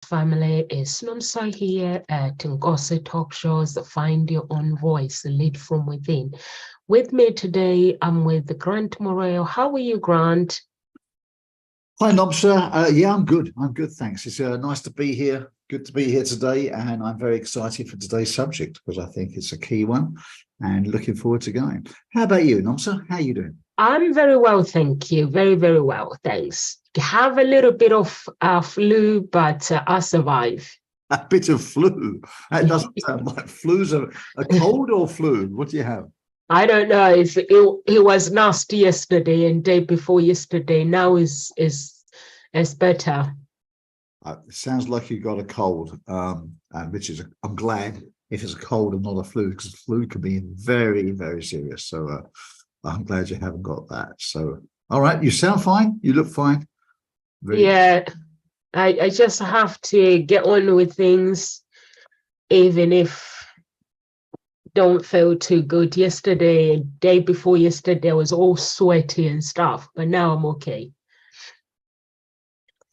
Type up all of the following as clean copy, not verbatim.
family. It's Nomsa here at Ngosi Talk Shows, Find Your Own Voice, Lead from Within. With me today, I'm with Grant Moreo. How are you, Grant? Hi, Nomsa. Yeah, I'm good. I'm good, thanks. It's nice to be here. Good to be here today, and I'm very excited for today's subject because I think it's a key one and looking forward to going. How about you, Nomsa? How are you doing? I'm very well, thank you. Very, very well, thanks. Have a little bit of flu, but I survive. A bit of flu. That doesn't sound like flu's a cold or flu. What do you have? I don't know. It was nasty yesterday and day before yesterday. Now is better. It sounds like you got a cold, which is I'm glad if it's a cold and not a flu, because flu can be very, very serious. So I'm glad you haven't got that. So, all right, you sound fine. You look fine. Yeah, I just have to get on with things, even if don't feel too good. Yesterday, day before yesterday, I was all sweaty and stuff, but now I'm okay.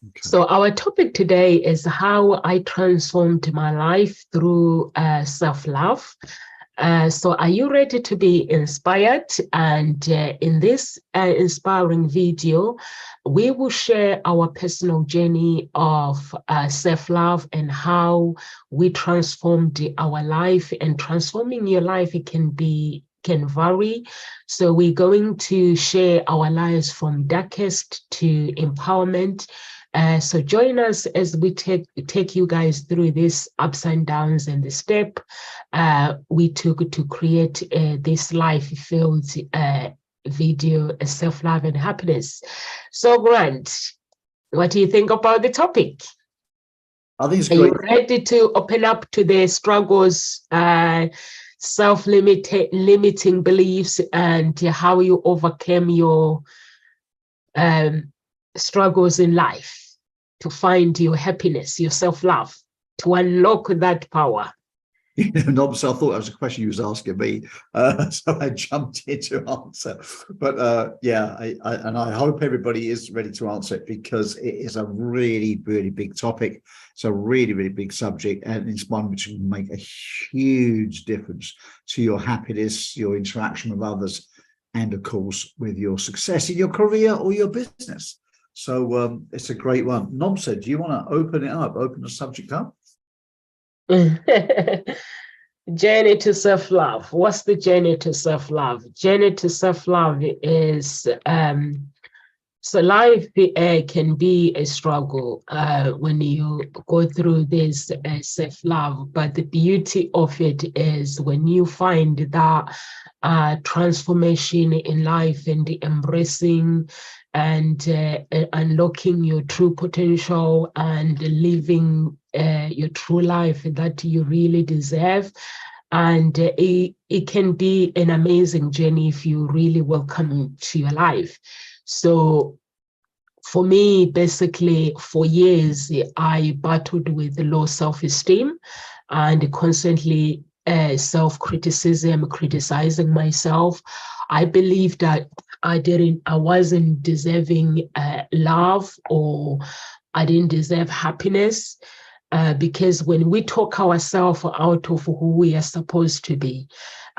Okay. So our topic today is how I transformed my life through self-love. So are you ready to be inspired? And in this inspiring video, we will share our personal journey of self-love and how we transformed our life. And transforming your life, it can vary. So we're going to share our lives from darkest to empowerment. So join us as we take you guys through these ups and downs and the step we took to create this life-filled video, self-love and happiness. So Grant, what do you think about the topic? I think it's great. Are you ready to open up to the struggles, self-limiting beliefs, and how you overcame your struggles in life to find your happiness, your self-love, to unlock that power? No, so I thought that was a question you was asking me, so I jumped in to answer. But yeah, I hope everybody is ready to answer it, because it is a really, really big topic. It's a really, really big subject, and it's one which can make a huge difference to your happiness, your interaction with others, and of course with your success in your career or your business. So it's a great one. Nomsa, do you want to open the subject up? Journey to self-love. What's the journey to self-love? Journey to self-love is so life can be a struggle when you go through this self-love, but the beauty of it is when you find that transformation in life and embracing and unlocking your true potential and living your true life that you really deserve. And it can be an amazing journey if you really welcome it to your life. So for me, basically, for years, I battled with low self-esteem and constantly self-criticism, criticizing myself. I believed that I wasn't deserving love, or I didn't deserve happiness. Because when we talk ourselves out of who we are supposed to be,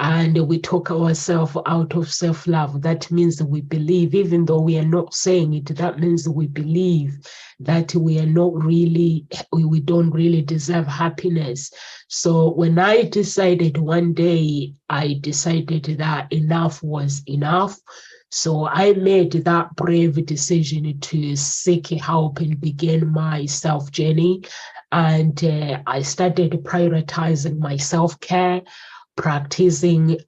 and we talk ourselves out of self-love, that means we believe, even though we are not saying it, that means we believe that we are not really, we don't really deserve happiness. So when I decided one day, I decided that enough was enough. So I made that brave decision to seek help and begin my self journey. And I started prioritizing my self-care, practicing,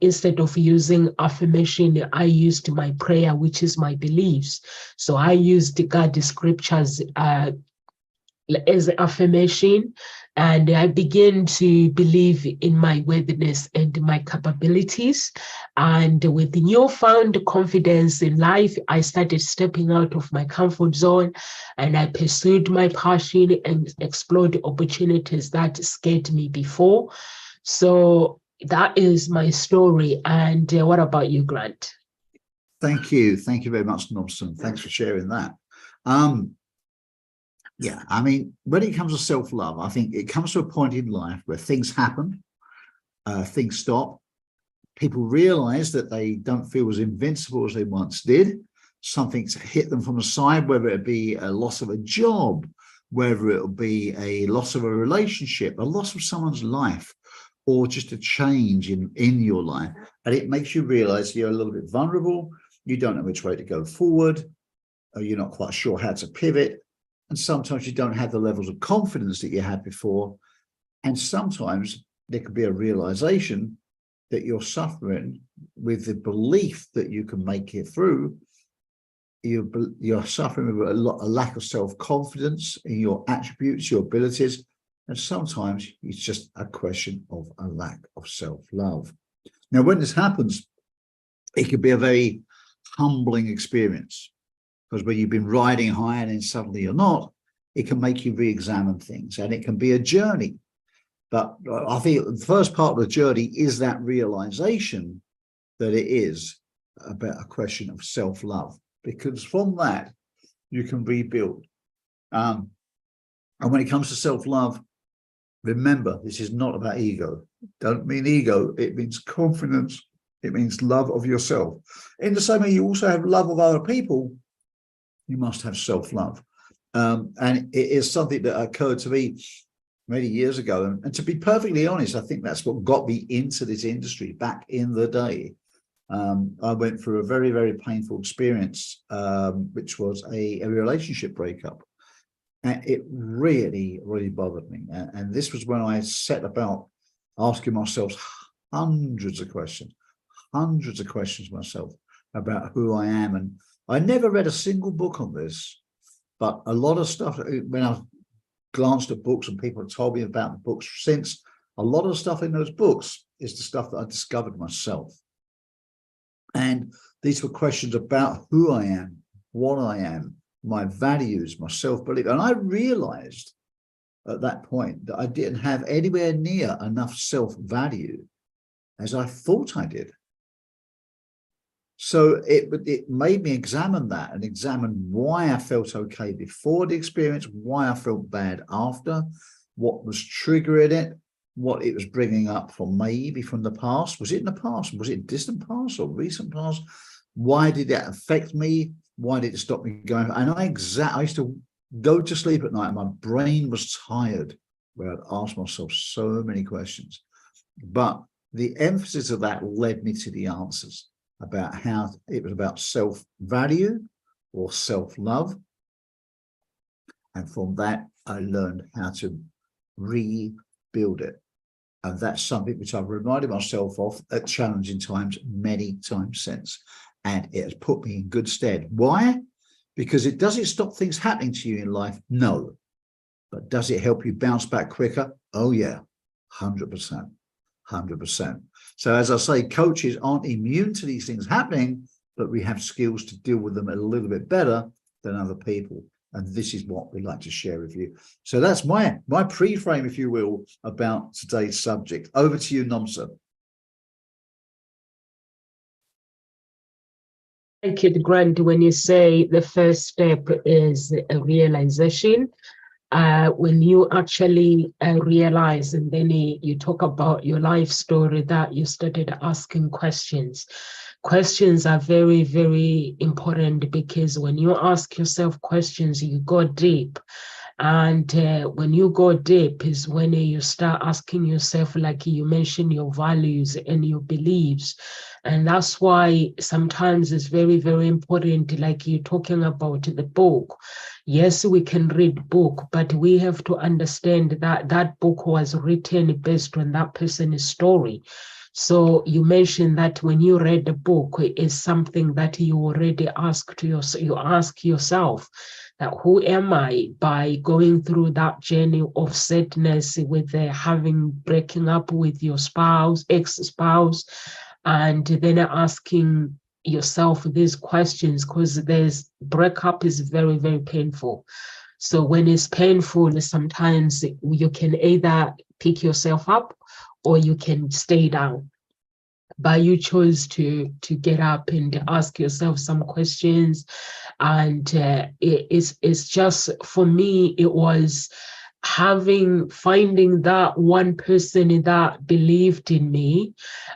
instead of using affirmation, I used my prayer, which is my beliefs. So I used God's scriptures as affirmation, and I began to believe in my worthiness and my capabilities. And with newfound confidence in life, I started stepping out of my comfort zone, and I pursued my passion and explored opportunities that scared me before. So that is my story. And what about you, Grant? Thank you very much, Nomsa. Thanks for sharing that. Yeah, I mean, when it comes to self-love, I think it comes to a point in life where things happen, things stop. People realize that they don't feel as invincible as they once did. Something's hit them from the side, whether it be a loss of a job, whether it'll be a loss of a relationship, a loss of someone's life, or just a change in your life. And it makes you realize you're a little bit vulnerable. You don't know which way to go forward. Or you're not quite sure how to pivot. And sometimes you don't have the levels of confidence that you had before. And sometimes there could be a realization that you're suffering with the belief that you can make it through. You're suffering with a lack of self-confidence in your attributes, your abilities. And sometimes it's just a question of a lack of self-love. Now, when this happens, it can be a very humbling experience, because when you've been riding high and then suddenly you're not, it can make you re-examine things, and it can be a journey. But I think the first part of the journey is that realization that it is about a question of self-love, because from that you can rebuild. And when it comes to self-love, remember, this is not about ego. Don't mean ego, it means confidence. It means love of yourself. In the same way you also have love of other people, you must have self-love. And it is something that occurred to me many years ago. And to be perfectly honest, I think that's what got me into this industry back in the day. I went through a very, very painful experience, which was a relationship breakup. And it really, really bothered me. And this was when I set about asking myself hundreds of questions myself about who I am. And I never read a single book on this, but a lot of stuff, when I've glanced at books and people have told me about the books since, a lot of the stuff in those books is the stuff that I discovered myself. And these were questions about who I am, what I am, my values, my self-belief. And I realized at that point that I didn't have anywhere near enough self-value as I thought I did. So it made me examine that and examine why I felt okay before the experience, why I felt bad after, what was triggering it, what it was bringing up from maybe from the past. Was it in the past? Was it distant past or recent past? Why did that affect me? Why did it stop me going? And I used to go to sleep at night and my brain was tired, where I'd ask myself so many questions. But the emphasis of that led me to the answers about how it was about self-value or self-love. And from that, I learned how to rebuild it. And that's something which I've reminded myself of at challenging times many times since. And it has put me in good stead. Why? Because it doesn't stop things happening to you in life. No. But does it help you bounce back quicker? Oh, yeah, 100%. 100%. So as I say, coaches aren't immune to these things happening, but we have skills to deal with them a little bit better than other people. And this is what we like to share with you. So that's my pre-frame, if you will, about today's subject. Over to you, Nomsa. Thank you, Grant. When you say the first step is a realization, when you actually realize, and then you talk about your life story, that you started asking questions. Questions are very, very important, because when you ask yourself questions, you go deep. And when you go deep is when you start asking yourself, like you mentioned, your values and your beliefs. And that's why sometimes it's very, very important, like you're talking about the book. Yes, we can read book, but we have to understand that that book was written based on that person's story. So you mentioned that when you read the book, it's something that you already asked yourself. You ask yourself, that who am I, by going through that journey of sadness with breaking up with your spouse, ex-spouse, and then asking yourself these questions, because breakup is very, very painful. So when it's painful, sometimes you can either pick yourself up or you can stay down. But you chose to get up and ask yourself some questions And it's just, for me, it was finding that one person that believed in me,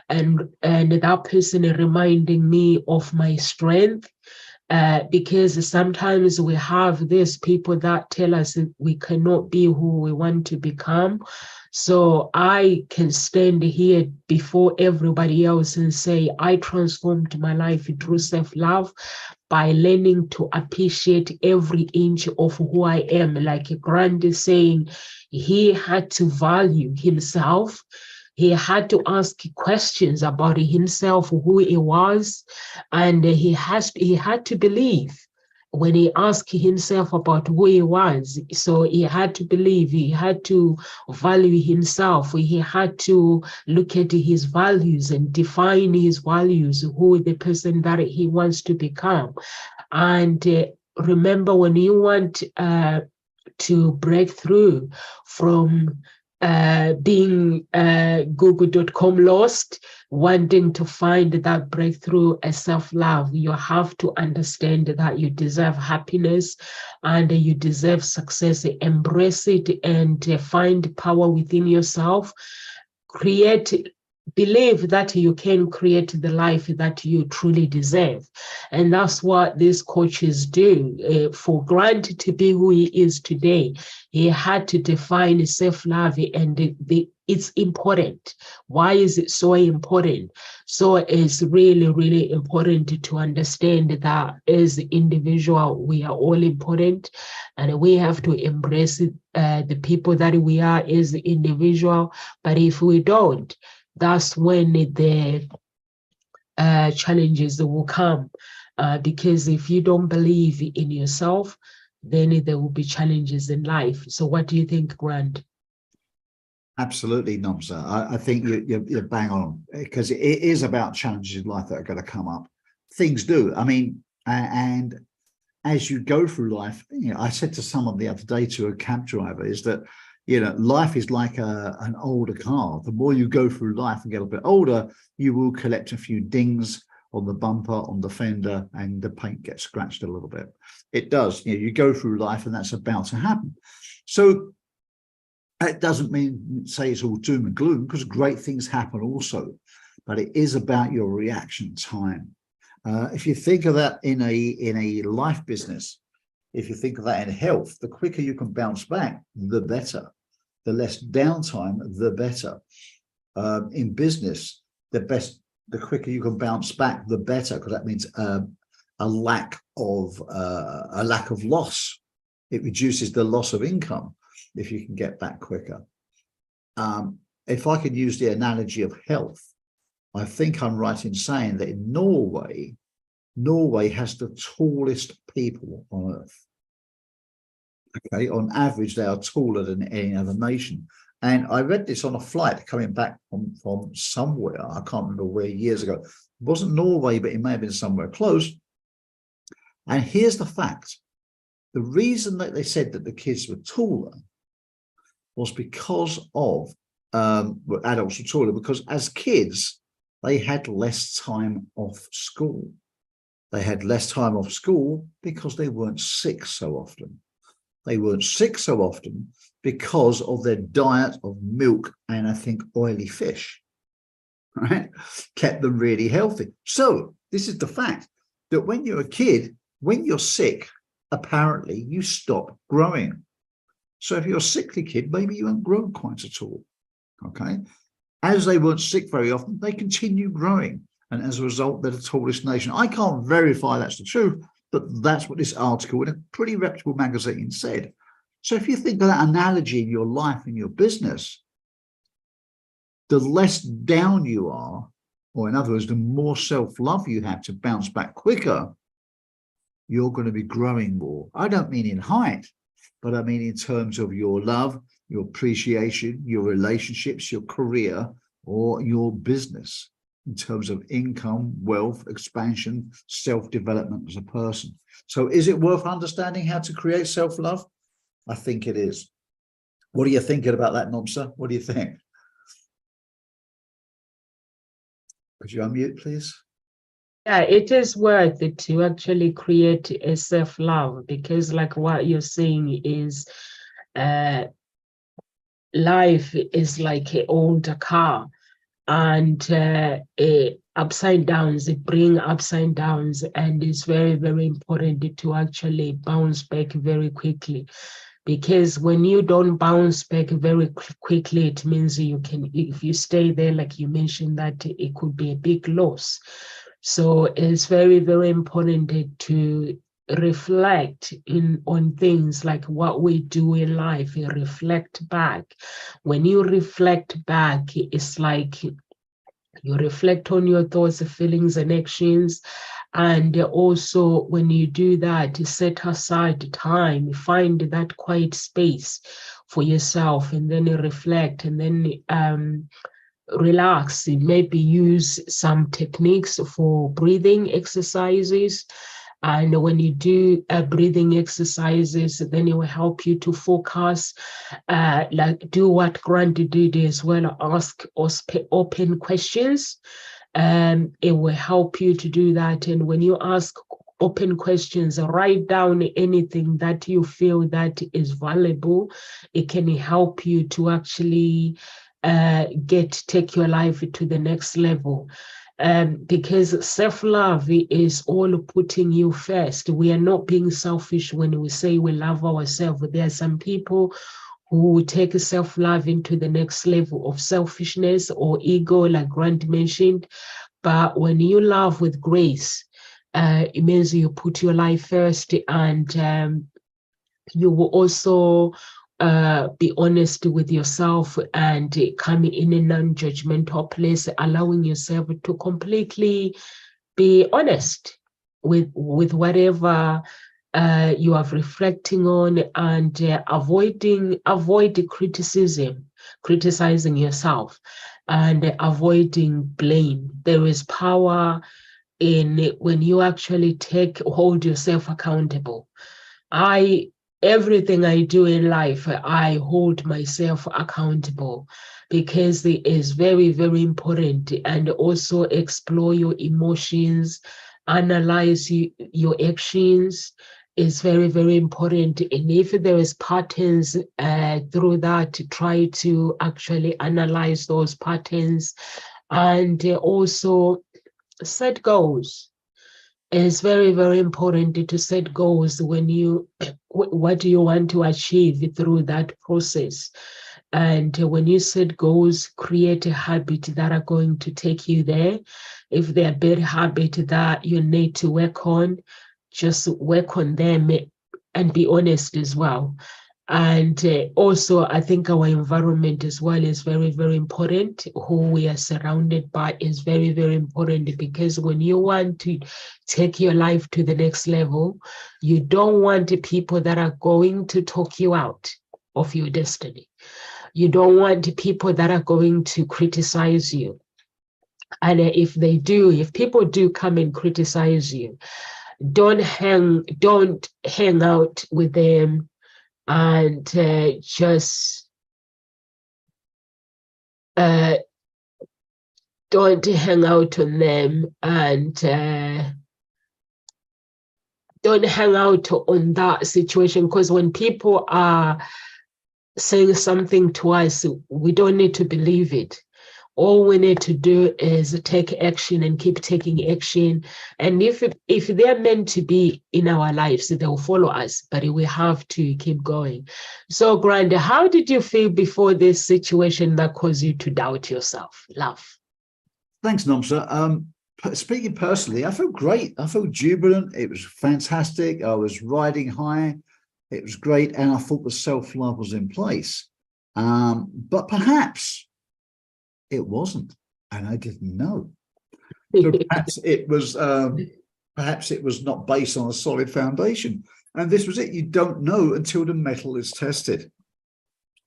and that person reminding me of my strength. Because sometimes we have these people that tell us that we cannot be who we want to become. So I can stand here before everybody else and say, I transformed my life through self-love by learning to appreciate every inch of who I am. Like Grant is saying, he had to value himself. He had to ask questions about himself, who he was, and he had to believe when he asked himself about who he was. So he had to believe, he had to value himself, he had to look at his values and define his values, who the person that he wants to become. And remember, when you want to break through from being google.com lost, wanting to find that breakthrough as self-love, you have to understand that you deserve happiness and you deserve success. Embrace it and find power within yourself. Believe that you can create the life that you truly deserve. And that's what these coaches do. For Grant to be who he is today, he had to define self-love, and it's important. Why is it so important? So it's really, really important to understand that as an individual, we are all important, and we have to embrace the people that we are as an individual. But if we don't, that's when the challenges will come. Because if you don't believe in yourself, then there will be challenges in life. So what do you think, Grant? Absolutely, Nomsa. I think you're bang on, because it is about challenges in life that are going to come up. Things do. I mean, and as you go through life, I said to someone the other day, to a cab driver, is that, life is like an older car. The more you go through life and get a bit older, you will collect a few dings on the bumper, on the fender, and the paint gets scratched a little bit. It does. You go through life, and that's about to happen. So that doesn't say it's all doom and gloom, because great things happen also. But it is about your reaction time. If you think of that in a life business, if you think of that in health, the quicker you can bounce back, the better. The less downtime, the better. In business, the quicker you can bounce back, the better, because that means a lack of loss. It reduces the loss of income if you can get back quicker. If I could use the analogy of health, I think I'm right in saying that in Norway has the tallest people on earth. Okay, on average, they are taller than any other nation. And I read this on a flight coming back from somewhere, I can't remember where, years ago. It wasn't Norway, but it may have been somewhere close. And here's the fact. The reason that they said that the kids were taller was because of, adults were taller, because as kids, they had less time off school. They had less time off school because they weren't sick so often. They weren't sick so often because of their diet of milk and, I think, oily fish, right? Kept them really healthy. So this is the fact that when you're a kid, when you're sick, apparently you stop growing. So if you're a sickly kid, maybe you won't grow quite at all, okay? As they weren't sick very often, they continue growing. And as a result, they're the tallest nation. I can't verify that's the truth, but that's what this article in a pretty reputable magazine said. So if you think of that analogy in your life, in your business, the less down you are, or in other words, the more self-love you have to bounce back quicker, you're going to be growing more. I don't mean in height, but I mean in terms of your love, your appreciation, your relationships, your career, or your business, in terms of income, wealth, expansion, self-development as a person. So is it worth understanding how to create self-love? I think it is. What are you thinking about that, Nomsa? What do you think? Could you unmute, please? Yeah, it is worth it to actually create a self-love, because like what you're saying is uh, life is like an older car, and ups and downs, it bring ups and downs, and it's very, very important to actually bounce back very quickly. Because when you don't bounce back very quickly, it means you can, if you stay there, like you mentioned, that it could be a big loss. So it's very, very important to reflect on things like what we do in life, reflect back. When you reflect back, it's like you reflect on your thoughts, feelings, and actions. And also, when you do that, set aside time, find that quiet space for yourself, and then reflect, and then relax. Maybe use some techniques for breathing exercises. And when you do breathing exercises, then it will help you to focus, like do what Grant did as well, ask open questions. It will help you to do that. And when you ask open questions, write down anything that you feel that is valuable. It can help you to actually take your life to the next level. Because self-love is all putting you first. We are not being selfish when we say we love ourselves. There are some people who take self-love into the next level of selfishness or ego, like Grant mentioned. But when you love with grace, it means you put your life first, and you will also be honest with yourself, and come in a non-judgmental place, allowing yourself to completely be honest with whatever you are reflecting on, and avoid criticizing yourself, and avoiding blame. There is power in it when you actually hold yourself accountable. I Everything I do in life, I hold myself accountable, because it is very, very important. And also explore your emotions, analyze your actions is very, very important. And if there is patterns through that, try to actually analyze those patterns, and also set goals. It's very, very important to set goals when you, what do you want to achieve through that process? And when you set goals, create a habit that are going to take you there. If they're bad habit that you need to work on, just work on them, and be honest as well. And also, I think our environment as well is very, very important. Who we are surrounded by is very, very important, because when you want to take your life to the next level, you don't want people that are going to talk you out of your destiny. You don't want people that are going to criticize you. And if people do come and criticize you, don't hang out with them, and just don't hang out on them, and don't hang out on that situation. Because when people are saying something to us, we don't need to believe it. All we need to do is take action and keep taking action. And if they're meant to be in our lives, they'll follow us, but we have to keep going. So, Grant, how did you feel before this situation that caused you to doubt yourself? Love. Thanks, Nomsa. Speaking personally, I felt great. I felt jubilant. It was fantastic. I was riding high. It was great. And I thought the self-love was in place. But perhaps it wasn't, and I didn't know. So perhaps it was not based on a solid foundation. And this was it. You don't know until the metal is tested.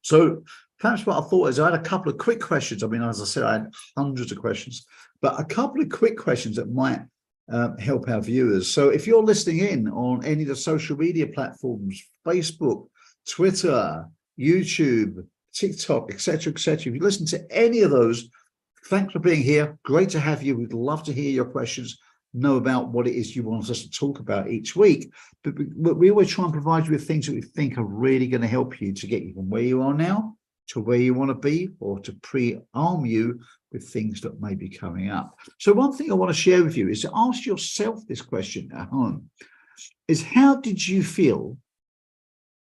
So perhaps what I thought is I had a couple of quick questions. I mean, as I said, I had hundreds of questions, but a couple of quick questions that might help our viewers. So if you're listening in on any of the social media platforms, Facebook, Twitter, YouTube, TikTok, etc., if you listen to any of those, thanks for being here. Great to have you. We'd love to hear your questions. know about what it is you want us to talk about each week. But we always try and provide you with things that we think are really going to help you to get you from where you are now to where you want to be, or to pre-arm you with things that may be coming up. So one thing I want to share with you is to ask yourself this question at home, is how did you feel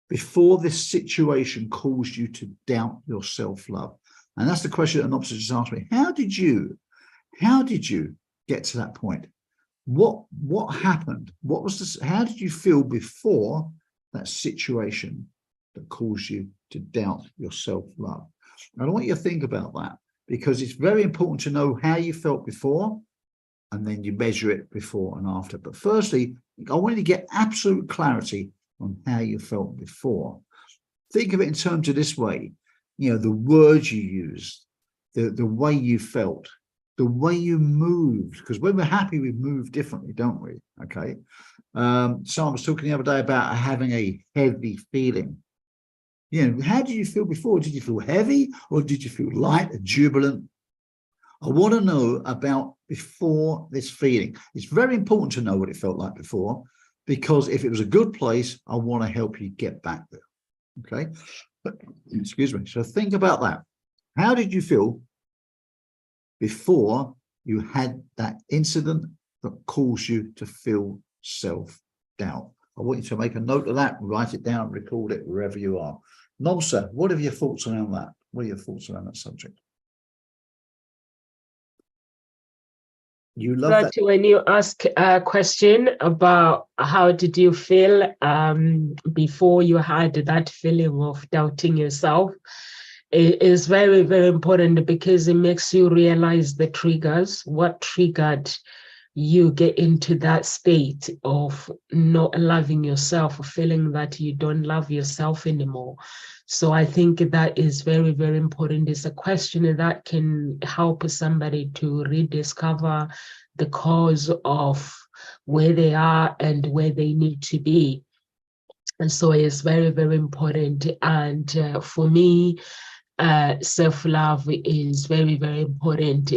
before this situation caused you to doubt your self-love? And that's the question an officer just asked me. How did you get to that point? What happened? What was this? How did you feel before that situation that caused you to doubt your self-love? And I want you to think about that, because it's very important to know how you felt before, and then you measure it before and after. But firstly, I want you to get absolute clarity on how you felt before. Think of it in terms of this way, the words you used, the way you felt, the way you moved, because when we're happy, we move differently, don't we? Okay. So I was talking the other day about having a heavy feeling. How did you feel before? Did you feel heavy, or did you feel light and jubilant? I want to know about before this feeling. It's very important to know what it felt like before, because if it was a good place, I want to help you get back there. Okay. Excuse me. So think about that. How did you feel before you had that incident that caused you to feel self-doubt? I want you to make a note of that, write it down, record it wherever you are. Nomsa, what are your thoughts around that? What are your thoughts around that subject? You love that. When you ask a question about how did you feel before you had that feeling of doubting yourself, it is very, very important, because it makes you realize the triggers, what triggered you get into that state of not loving yourself, feeling that you don't love yourself anymore. So I think that is very, very important. It's a question that can help somebody to rediscover the cause of where they are and where they need to be. And so it's very, very important. And for me, self-love is very, very important.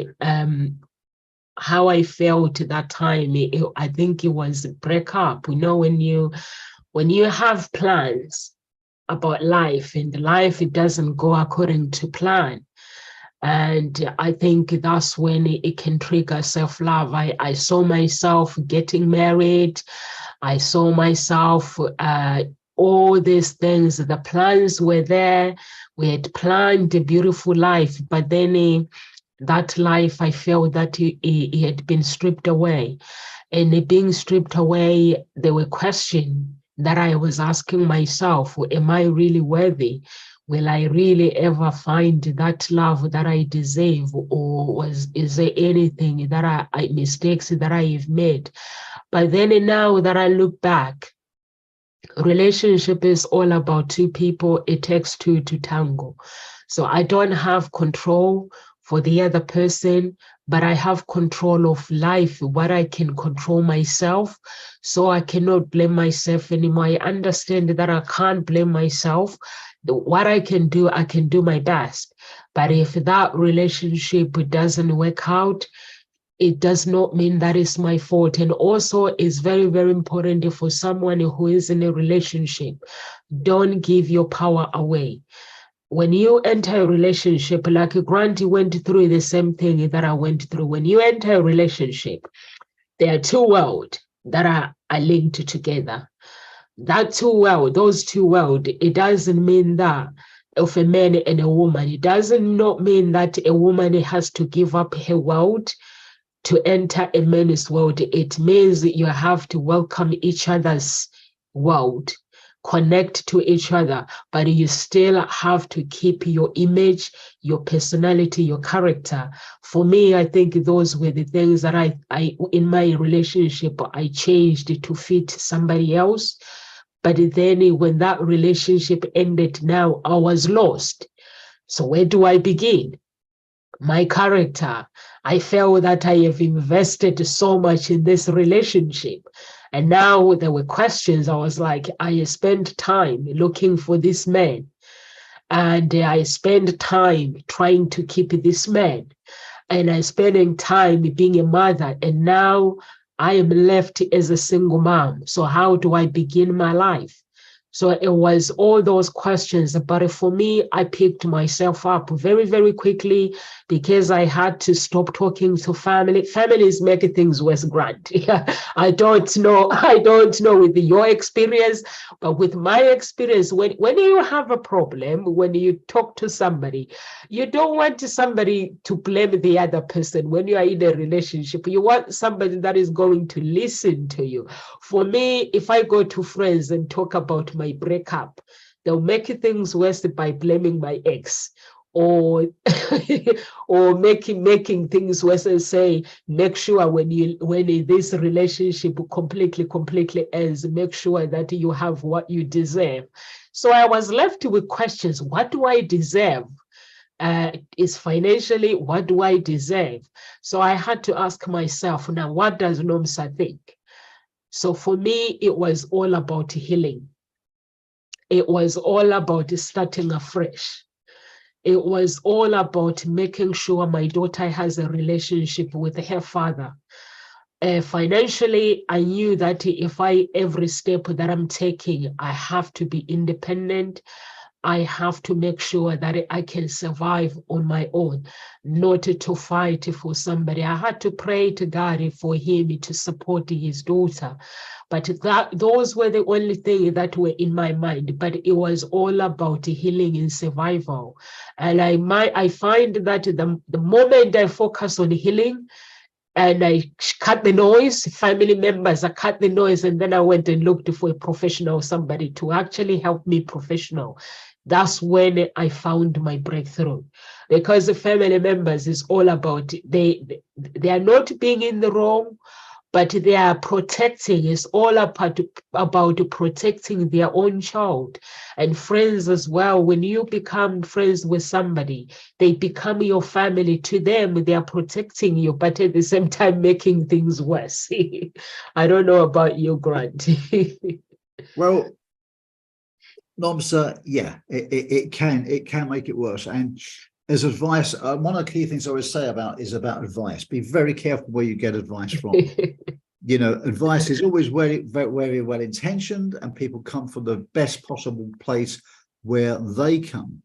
How I felt at that time, I think it was a breakup. When you have plans about life, and life, it doesn't go according to plan. And I think that's when it can trigger self-love. I saw myself getting married. I saw myself, all these things, the plans were there. We had planned a beautiful life, but then that life, I felt that it had been stripped away. And it being stripped away, there were questions that I was asking myself, am I really worthy? Will I really ever find that love that I deserve? Or is there anything that mistakes that I have made? But then now that I look back, relationship is all about two people. It takes two to tango. So I don't have control for the other person, but I have control of life, what I can control myself. So I cannot blame myself anymore. I understand that I can't blame myself. What I can do my best. But if that relationship doesn't work out, it does not mean that it's my fault. And also, it's very, very important for someone who is in a relationship, don't give your power away. When you enter a relationship, like Granty went through the same thing that I went through. When you enter a relationship, there are two worlds that are linked together. Those two worlds, it doesn't mean that of a man and a woman. It doesn't not mean that a woman has to give up her world to enter a man's world. It means that you have to welcome each other's world, connect to each other, but you still have to keep your image, your personality, your character. For me, I think those were the things that I in my relationship, I changed to fit somebody else. But then when that relationship ended, now I was lost. So where do I begin? My character. I felt that I have invested so much in this relationship. And now there were questions. I was like, I spent time looking for this man. And I spent time trying to keep this man. And I spending time being a mother. And now I am left as a single mom. So how do I begin my life? So it was all those questions. But for me, I picked myself up very, very quickly because I had to stop talking to family. Families make things worse, Grant. I don't know with your experience, but with my experience, when you have a problem, when you talk to somebody, you don't want somebody to blame the other person. When you are in a relationship, you want somebody that is going to listen to you. For me, if I go to friends and talk about my breakup, they'll make things worse by blaming my ex, or or making things worse and say, make sure when this relationship completely ends, make sure that you have what you deserve. So I was left with questions. What do I deserve? Is financially, what do I deserve? So I had to ask myself, now, what does Nomsa think? So for me, it was all about healing. It was all about starting afresh. It was all about making sure my daughter has a relationship with her father. Financially, I knew that if every step that I'm taking, I have to be independent. I have to make sure that I can survive on my own, not to fight for somebody. I had to pray to God for him to support his daughter. But those were the only things that were in my mind. But it was all about healing and survival. And I find that the moment I focus on healing, and I cut the noise, family members, I cut the noise, and then I went and looked for a professional, somebody to actually help me professional. That's when I found my breakthrough, because the family members is all about, they are not being in the wrong, but they are protecting. It's all about protecting their own child. And friends as well. When you become friends with somebody, they become your family. To them, they are protecting you, but at the same time making things worse. I don't know about you, Grant. Well, Nomsa, yeah, it can make it worse. And as advice, one of the key things I always say is about advice. Be very careful where you get advice from. You know, advice is always very, very well intentioned, and people come from the best possible place where they come.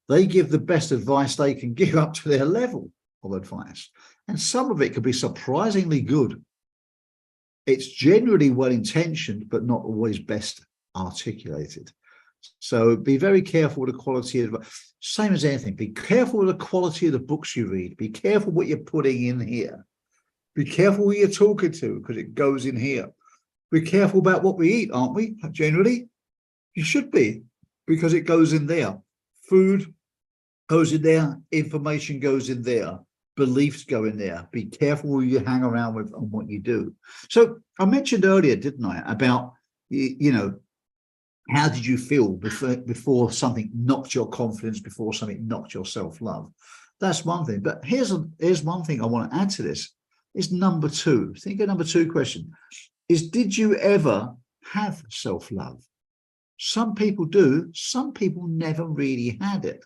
They give the best advice they can give up to their level of advice. And some of it can be surprisingly good. It's generally well intentioned, but not always best articulated. So be very careful with the quality of, same as anything, be careful with the quality of the books you read. Be careful what you're putting in here. Be careful who you're talking to, because it goes in here. Be careful about what we eat, aren't we? Generally, you should be, because it goes in there. Food goes in there. Information goes in there. Beliefs go in there. Be careful who you hang around with and what you do. So I mentioned earlier, didn't I, about, you know, how did you feel before something knocked your confidence, before something knocked your self-love? That's one thing. But here's one thing I want to add to this. Is number two. Think of number two question. Is, did you ever have self-love? Some people do. Some people never really had it.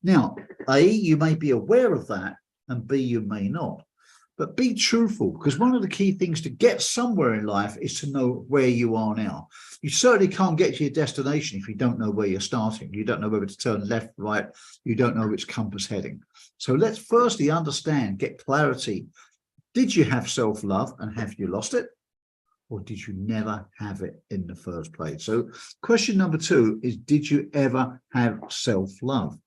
Now, A, you may be aware of that, and B, you may not. But be truthful, because one of the key things to get somewhere in life is to know where you are now. You certainly can't get to your destination if you don't know where you're starting. You don't know whether to turn left, right. You don't know which compass heading. So let's firstly understand, get clarity. Did you have self-love, and have you lost it? Or did you never have it in the first place? So question number two is, did you ever have self-love?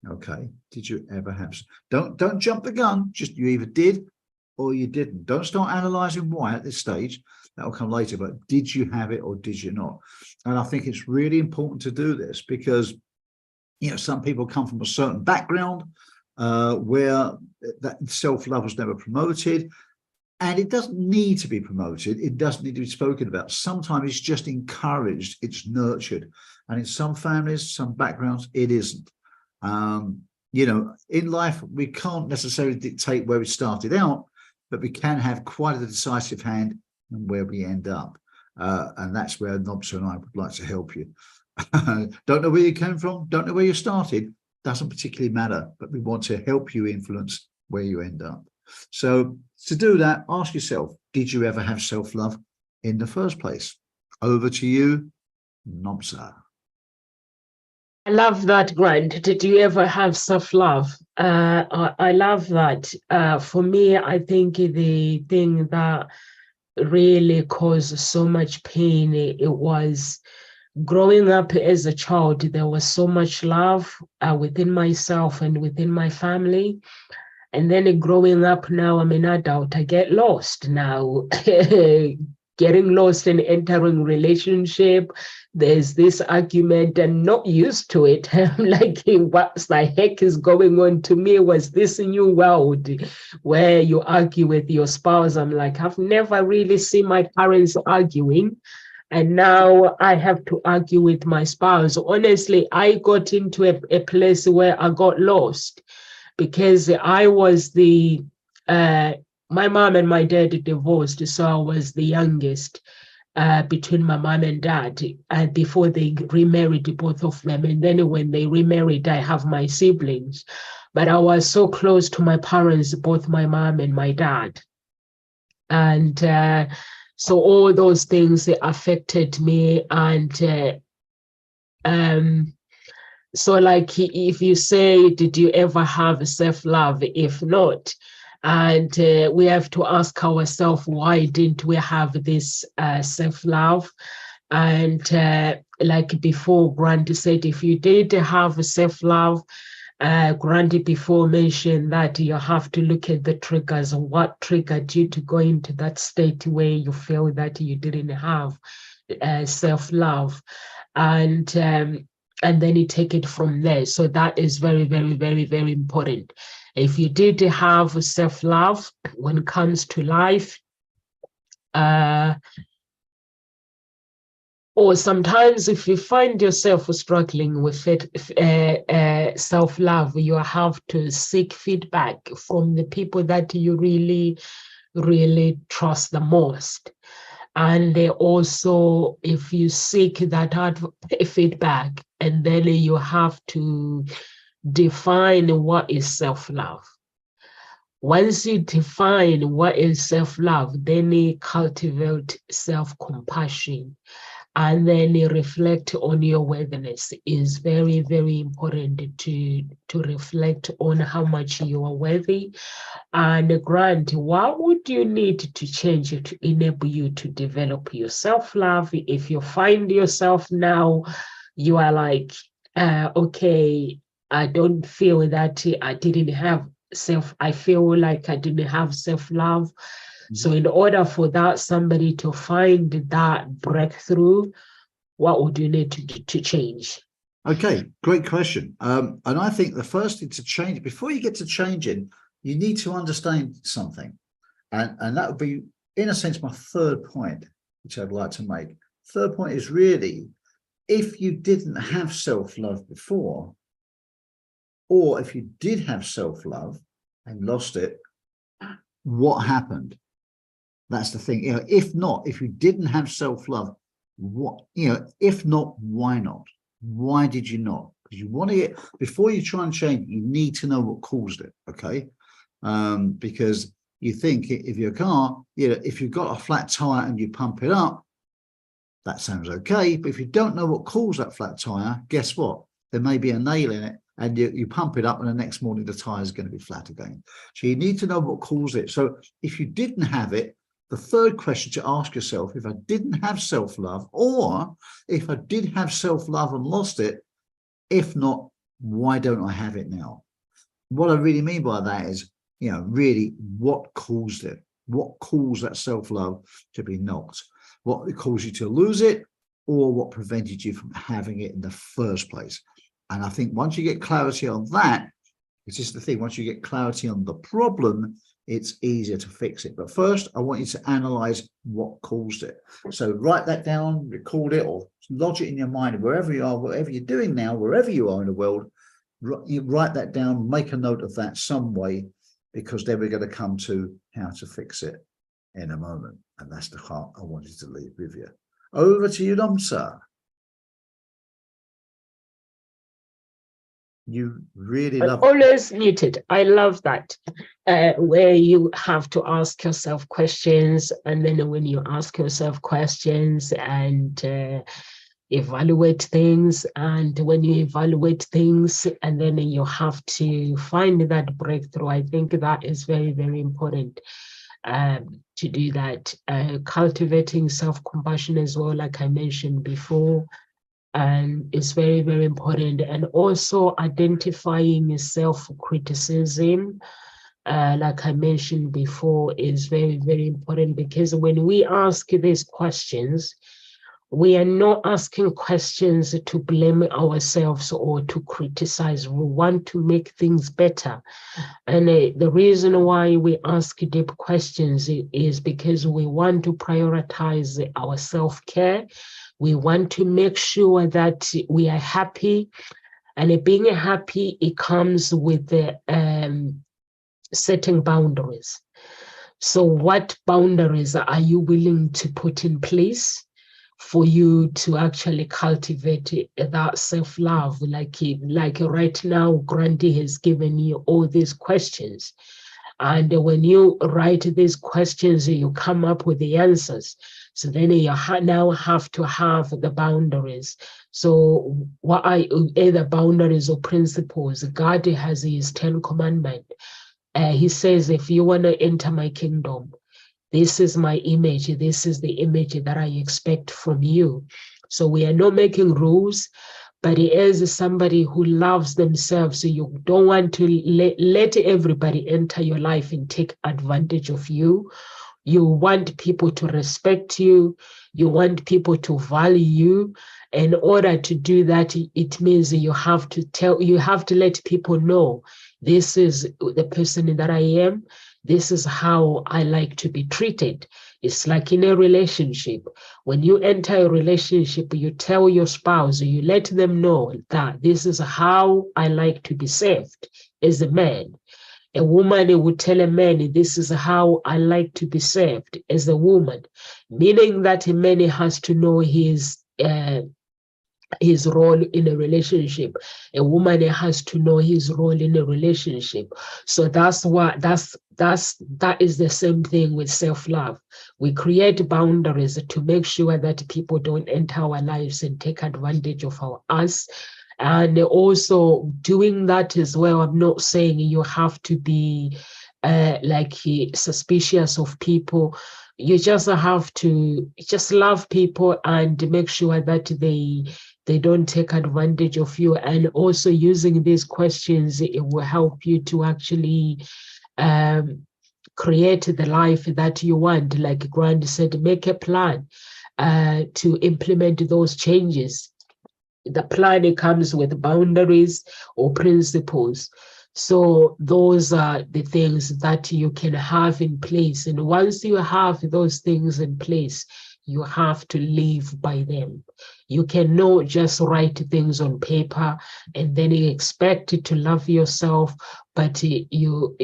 Okay, did you ever have? Don't jump the gun. Just, you either did or you didn't. Don't start analyzing why at this stage. That will come later. But did you have it or did you not? And I think it's really important to do this, because, you know, some people come from a certain background where that self-love was never promoted. And it doesn't need to be promoted. It doesn't need to be spoken about. Sometimes it's just encouraged. It's nurtured. And in some families, some backgrounds, it isn't. You know, in life, we can't necessarily dictate where we started out, but we can have quite a decisive hand in where we end up. And that's where Nobsa and I would like to help you. Don't know where you came from, don't know where you started, doesn't particularly matter, but we want to help you influence where you end up. So to do that, ask yourself, did you ever have self-love in the first place? Over to you, Nomsa. I love that, Grant. Did you ever have self-love? I love that. For me, I think the thing that really caused so much pain, it was growing up as a child. There was so much love within myself and within my family. And then growing up now, I'm an adult, I get lost now. Getting lost in entering relationship, there's this argument and not used to it. I'm like, what the heck is going on to me? Was this a new world where you argue with your spouse? I'm like, I've never really seen my parents arguing. And now I have to argue with my spouse. Honestly, I got into a place where I got lost because I was my mom and my dad divorced, so I was the youngest between my mom and dad before they remarried, both of them. And then when they remarried, I have my siblings. But I was so close to my parents, both my mom and my dad. And so all those things affected me. And so like if you say, did you ever have self-love? If not, and we have to ask ourselves, why didn't we have this self-love? And like before, Grant said, if you did have self-love, Grant before mentioned that you have to look at the triggers. What triggered you to go into that state where you feel that you didn't have self-love? And then you take it from there. So that is very, very, very, very important. If you did have self-love when it comes to life, or sometimes if you find yourself struggling with self-love, you have to seek feedback from the people that you really, really trust the most. And they also, if you seek that feedback, and then you have to define what is self-love. Once you define what is self-love, then you cultivate self-compassion, and then you reflect on your worthiness. Is very, very important to reflect on how much you are worthy. And Grant, what would you need to change to enable you to develop your self-love? If you find yourself now, you are like, okay, I don't feel that I didn't have I feel like I didn't have self-love. So in order for that somebody to find that breakthrough, what would you need to change? Okay, great question. And I think the first thing to change, before you get to changing, you need to understand something. And that would be, in a sense, my third point, which I'd like to make. Third point is really, if you didn't have self-love before, or if you did have self-love and lost it, what happened? That's the thing. If not, if you didn't have self-love, what, if not, why not? Why did you not? Because you want to get, before you try and change, you need to know what caused it. Okay. Because you think if your car, if you've got a flat tire and you pump it up, that sounds okay. But if you don't know what caused that flat tire, guess what? There may be a nail in it, and you pump it up, and the next morning the tire is going to be flat again. So you need to know what caused it. So if you didn't have it, the third question to ask yourself, if I didn't have self-love, or if I did have self-love and lost it, if not, why don't I have it now? What I really mean by that is, really what caused it? What caused that self-love to be knocked? What caused you to lose it, or what prevented you from having it in the first place? And I think once you get clarity on that, it's just the thing, once you get clarity on the problem, it's easier to fix it. But first, I want you to analyze what caused it. So write that down, record it, or lodge it in your mind, wherever you are, whatever you're doing now, wherever you are in the world, you write that down, make a note of that some way, because then we're going to come to how to fix it in a moment. And that's the heart I wanted to leave with you. Over to you, Nomsa. You really And love it. always muted. I love that. Where you have to ask yourself questions, and then when you ask yourself questions and evaluate things, and when you evaluate things, and then you have to find that breakthrough. I think that is very, very important to do that. Cultivating self-compassion as well, like I mentioned before, and it's very, very important. And also identifying self-criticism, like I mentioned before, is very, very important, because when we ask these questions, we are not asking questions to blame ourselves or to criticize. We want to make things better. And the reason why we ask deep questions is because we want to prioritize our self-care. We want to make sure that we are happy. And being happy, it comes with the setting boundaries. So what boundaries are you willing to put in place for you to actually cultivate that self-love? Like right now, Grandy has given you all these questions. And when you write these questions, you come up with the answers. So then you now have to have the boundaries. So what are either boundaries or principles? God has his 10 commandments. He says, if you want to enter my kingdom, this is my image. This is the image that I expect from you. So we are not making rules, but he is somebody who loves themselves. So you don't want to let everybody enter your life and take advantage of you. You want people to respect you. You want people to value you. In order to do that, it means you have to let people know, this is the person that I am. This is how I like to be treated. It's like in a relationship. When you enter a relationship, you tell your spouse, you let them know that this is how I like to be served as a man. A woman would tell a man, this is how I like to be served as a woman, meaning that a man has to know his role in a relationship. A woman has to know his role in a relationship. So that is the same thing with self-love. We create boundaries to make sure that people don't enter our lives and take advantage of us. And also doing that as well, I'm not saying you have to be suspicious of people. You just have to just love people and make sure that they don't take advantage of you. And also using these questions, it will help you to actually create the life that you want. Like Grant said, make a plan to implement those changes. The plan comes with boundaries or principles. So those are the things that you can have in place. And once you have those things in place, you have to live by them. You cannot just write things on paper and then you expect to love yourself, but you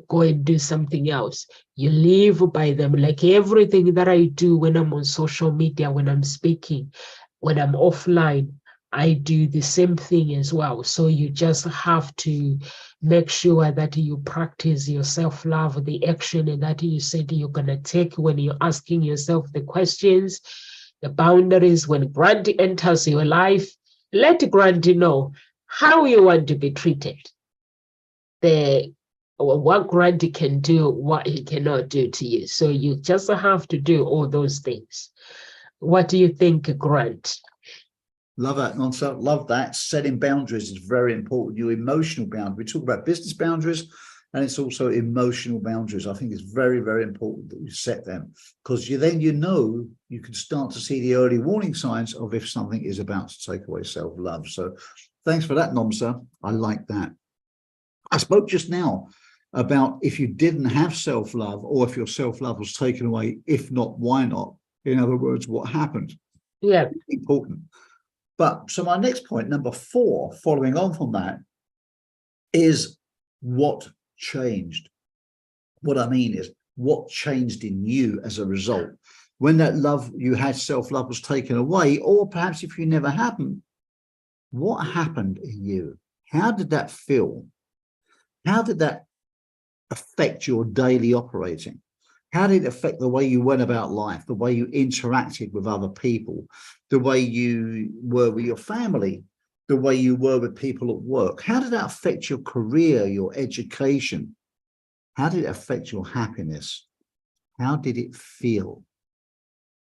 go and do something else. You live by them. Like everything that I do when I'm on social media, when I'm speaking, when I'm offline, I do the same thing as well. So you just have to make sure that you practice your self-love, the action that you said you're going to take when you're asking yourself the questions, the boundaries. When Grandy enters your life, let Grandy know how you want to be treated. What Grandy can do, what he cannot do to you. So you just have to do all those things. What do you think, Grant? Love that, Nonsa. Love that. Setting boundaries is very important. Your emotional boundaries. We talk about business boundaries, and it's also emotional boundaries. I think it's very, very important that you set them, because you can start to see the early warning signs of if something is about to take away self-love. So thanks for that, Nomsa. I like that. I spoke just now about if you didn't have self-love, or if your self-love was taken away, if not, why not? In other words, what happened? Yeah. Important. But so my next point, number 4, following on from that, is what changed. What I mean is, what changed in you as a result? When that love you had, self-love, was taken away, or perhaps if you never happened, what happened in you? How did that feel? How did that affect your daily operating? How did it affect the way you went about life, the way you interacted with other people, the way you were with your family, the way you were with people at work? How did that affect your career, your education? How did it affect your happiness? How did it feel?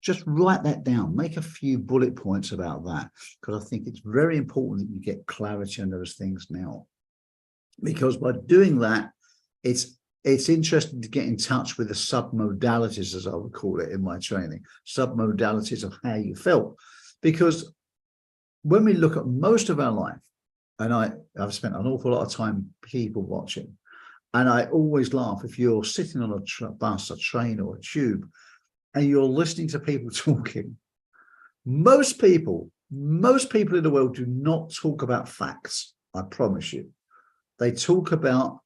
Just write that down. Make a few bullet points about that, because I think it's very important that you get clarity on those things now. Because by doing that, it's interesting to get in touch with the submodalities, as I would call it in my training, submodalities of how you felt. Because when we look at most of our life, and I've spent an awful lot of time people watching, and I always laugh if you're sitting on a bus, a train, or a tube, and you're listening to people talking. Most people in the world do not talk about facts, I promise you. They talk about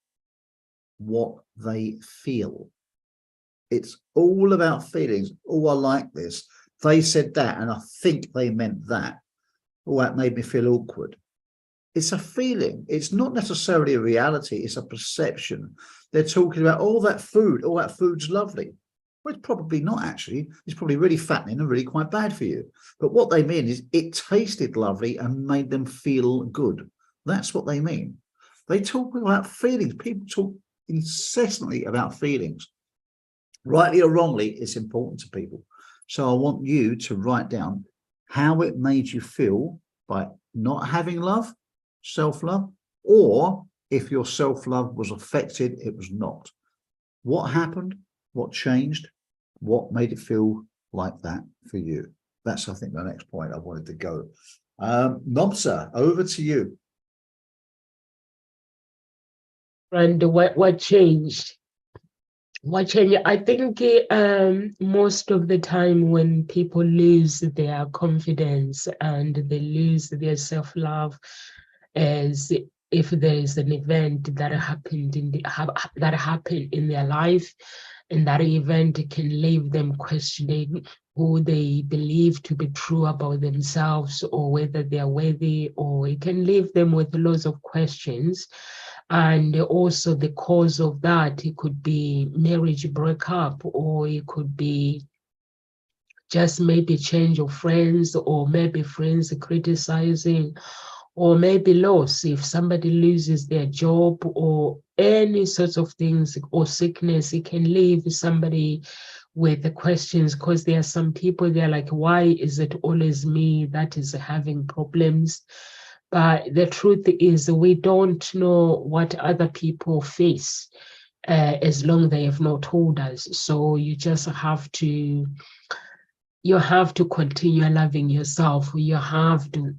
what they feel. It's all about feelings. Oh, I like this. They said that, and I think they meant that. Oh, that made me feel awkward. It's a feeling. It's not necessarily a reality. It's a perception. They're talking about, oh, that food's lovely. Well, it's probably not actually. It's probably really fattening and really quite bad for you. But what they mean is it tasted lovely and made them feel good. That's what they mean. They talk about feelings. People talk incessantly about feelings. Rightly or wrongly, it's important to people. So I want you to write down how it made you feel by not having love, self-love, or if your self-love was affected, it was not. What happened? What changed? What made it feel like that for you? That's, I think, the next point I wanted to go. Nobsa, over to you. And what changed? What changed? I think most of the time when people lose their confidence and they lose their self-love, as if there is an event that happened in their life, and that event can leave them questioning who they believe to be true about themselves, or whether they are worthy, or it can leave them with lots of questions. And also the cause of that, it could be marriage breakup, or it could be just maybe change of friends, or maybe friends criticizing, or maybe loss. If somebody loses their job, or any sorts of things, or sickness, it can leave somebody with the questions, because there are some people, they're like, why is it always me that is having problems? But the truth is, we don't know what other people face, as long as they have not told us. So you just have to continue loving yourself. You have to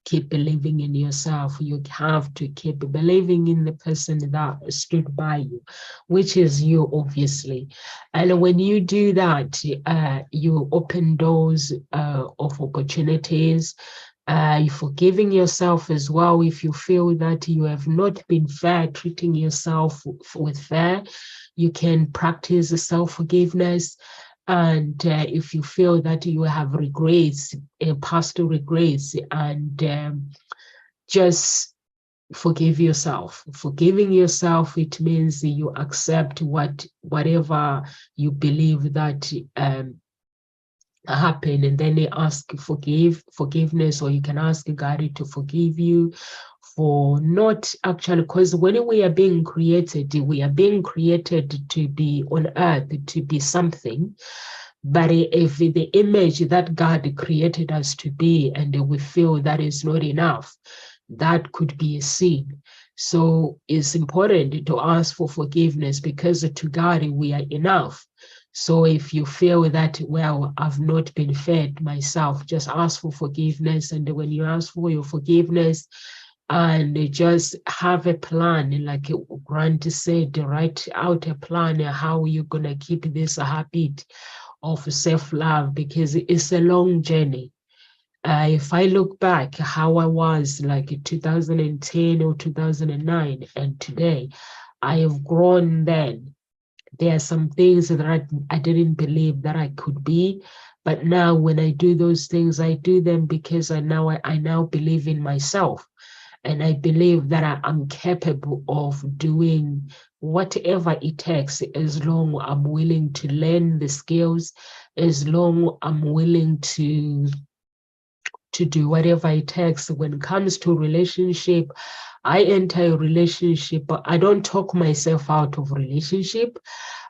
keep believing in yourself. You have to keep believing in the person that stood by you, which is you, obviously. And when you do that, you open doors of opportunities. You're forgiving yourself as well. If you feel that you have not been fair, treating yourself with fair, you can practice self-forgiveness. And if you feel that you have regrets, past regrets, and just forgive yourself. Forgiving yourself, it means you accept whatever you believe that happened, and then they ask forgiveness, or you can ask God to forgive you for not actually, because when we are being created to be on earth, to be something. But if the image that God created us to be, and we feel that is not enough, that could be a sin. So it's important to ask for forgiveness, because to God we are enough. So if you feel that, well, I've not been fed myself, just ask for forgiveness. And when you ask for your forgiveness, and just have a plan, like Grant said, write out a plan how you're going to keep this habit of self-love, because it's a long journey. If I look back how I was like 2010 or 2009 and today, I have grown then. There are some things that I didn't believe that I could be, but now when I do those things, I do them because I now believe in myself. And I believe that I'm capable of doing whatever it takes, as long I'm willing to learn the skills, as long I'm willing to do whatever it takes. When it comes to relationship, I enter a relationship, but I don't talk myself out of relationship.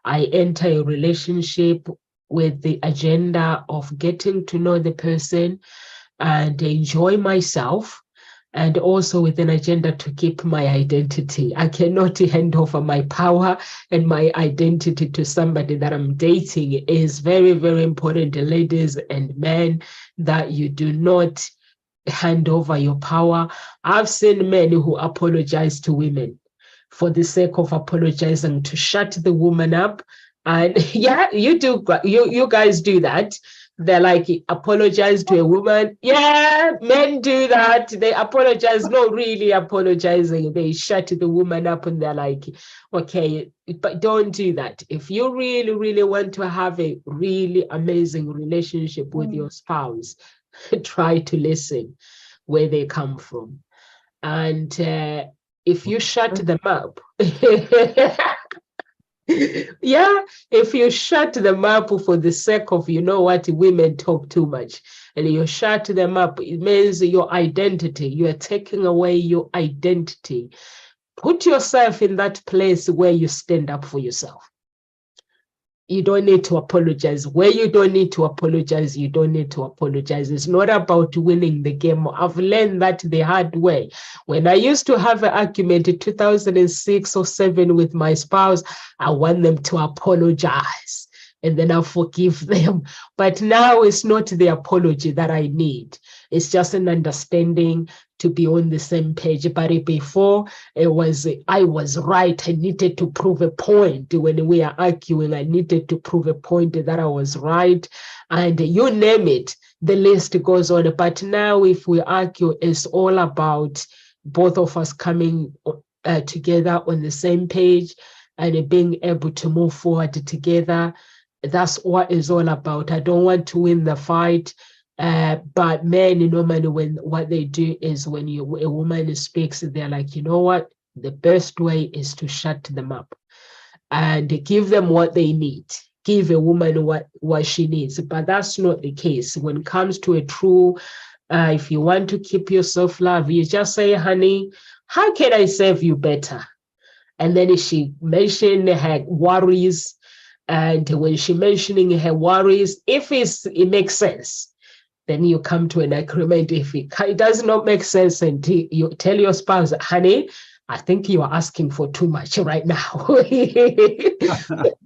I enter a relationship with the agenda of getting to know the person and enjoy myself, and also with an agenda to keep my identity. I cannot hand over my power and my identity to somebody that I'm dating. It is very, very important, ladies and men, that you do not hand over your power. I've seen men who apologize to women for the sake of apologizing, to shut the woman up. And yeah, you guys do that. They're like, apologize to a woman. Yeah, men do that. They apologize, not really apologizing. They shut the woman up and they're like, okay, but don't do that. If you really, really want to have a really amazing relationship with your spouse, try to listen where they come from. And if you shut them up, yeah, if you shut them up for the sake of, you know what, women talk too much, and you shut them up, it means your identity, you are taking away your identity. Put yourself in that place where you stand up for yourself. You don't need to apologize. Where you don't need to apologize, you don't need to apologize. It's not about winning the game. I've learned that the hard way. When I used to have an argument in 2006 or 7 with my spouse, I want them to apologize and then I'll forgive them. But now it's not the apology that I need. It's just an understanding, to be on the same page. But before, I was right. I needed to prove a point. When we are arguing, I needed to prove a point that I was right. And you name it, the list goes on. But now if we argue, it's all about both of us coming together on the same page and being able to move forward together. That's what it's all about. I don't want to win the fight. But men, normally, when what they do is, when a woman speaks, they're like, you know what? The best way is to shut them up and give them what they need. Give a woman what she needs. But that's not the case. When it comes to a true, if you want to keep your self-love, you just say, honey, how can I serve you better? And then she mentioned her worries. And when she mentioning her worries, if it makes sense, then you come to an agreement. If it does not make sense, and you tell your spouse, honey, I think you are asking for too much right now.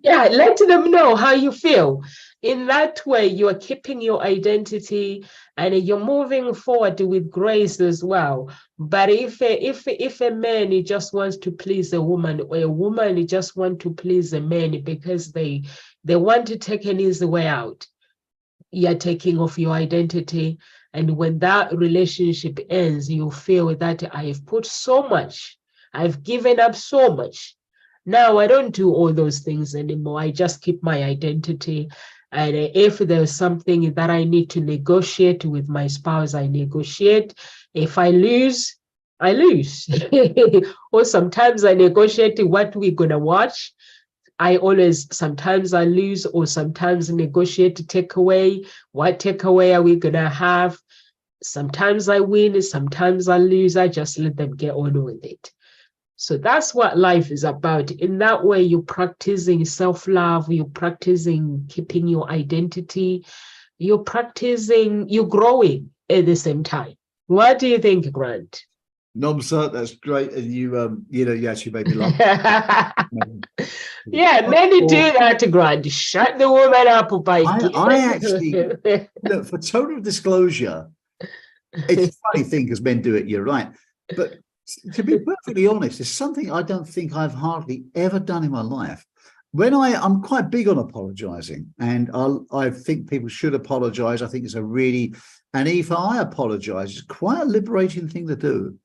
Yeah, let them know how you feel. In that way, you are keeping your identity and you're moving forward with grace as well. But if a man just wants to please a woman, or a woman just wants to please a man because they want to take an easy way out, you're taking off your identity. And when that relationship ends, you feel that I have put so much, I've given up so much. Now I don't do all those things anymore. I just keep my identity. And if there's something that I need to negotiate with my spouse, I negotiate. If I lose, I lose. Or sometimes I negotiate what we're going to watch. Sometimes I lose, or sometimes negotiate takeaway. What takeaway are we going to have? Sometimes I win, sometimes I lose. I just let them get on with it. So that's what life is about. In that way, you're practicing self-love, you're practicing keeping your identity, you're growing at the same time. What do you think, Grant? No, sir, that's great. And you actually made me laugh. Yeah, many do that, Grant. Shut the woman up by I actually, look, for total disclosure, it's a funny thing because men do it, you're right. But to be perfectly honest, it's something I don't think I've hardly ever done in my life. When I'm quite big on apologizing, and I think people should apologize. I think it's and if I apologize, it's quite a liberating thing to do.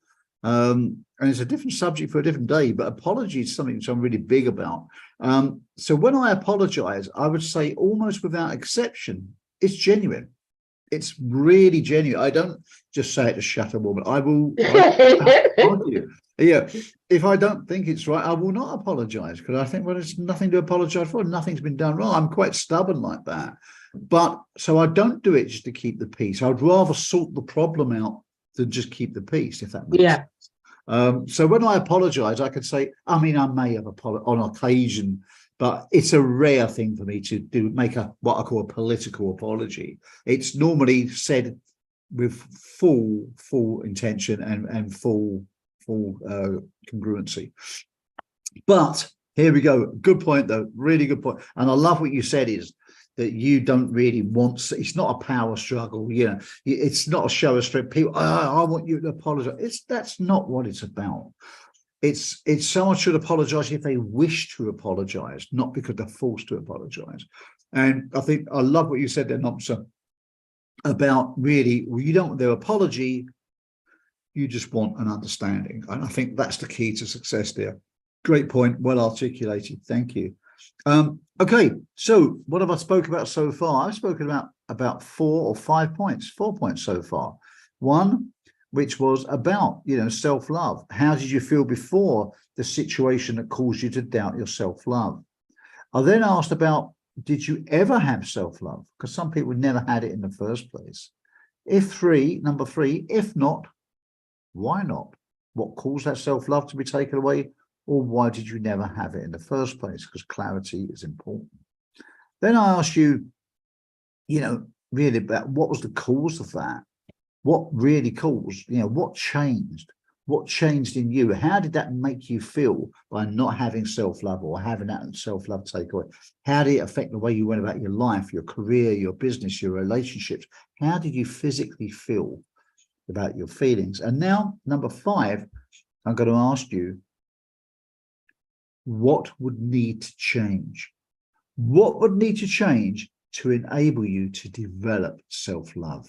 And it's a different subject for a different day, but apology is something which I'm really big about. So when I apologize, I would say almost without exception, it's genuine. it's really genuine. I don't just say it to shut a woman. I will argue. Yeah, if I don't think it's right, I will not apologize, because I think, well, there's nothing to apologize for. Nothing's been done wrong. I'm quite stubborn like that. But so I don't do it just to keep the peace. I'd rather sort the problem out than just keep the peace, if that makes sense. So when I apologize, I could say, I mean, I may have apologized on occasion, but it's a rare thing for me to make what I call a political apology. It's normally said with full intention and full congruency. But here we go. Good point, though. Really good point. And I love what you said is that you don't really want. It's not a power struggle. You know, it's not a show of strength. People, I want you to apologize. That's not what it's about. It's someone should apologize if they wish to apologize, not because they're forced to apologize. And I think I love what you said there, Nomsa, about really, well, you don't want their apology, you just want an understanding. And I think that's the key to success there. Great point, well articulated. Thank you. Okay, so what have I spoken about so far? I've spoken about 4 or 5 points, 4 points so far. One, which was about, self-love. How did you feel before the situation that caused you to doubt your self-love? I then asked about, did you ever have self-love? Because some people never had it in the first place. Number three, if not, why not? What caused that self-love to be taken away? Or why did you never have it in the first place? Because clarity is important. Then I asked you, really about what was the cause of that? What really caused, what changed? What changed in you? How did that make you feel by not having self-love or having that self-love take away? How did it affect the way you went about your life, your career, your business, your relationships? How did you physically feel about your feelings? And now, number 5, I'm going to ask you, what would need to change? What would need to change to enable you to develop self-love?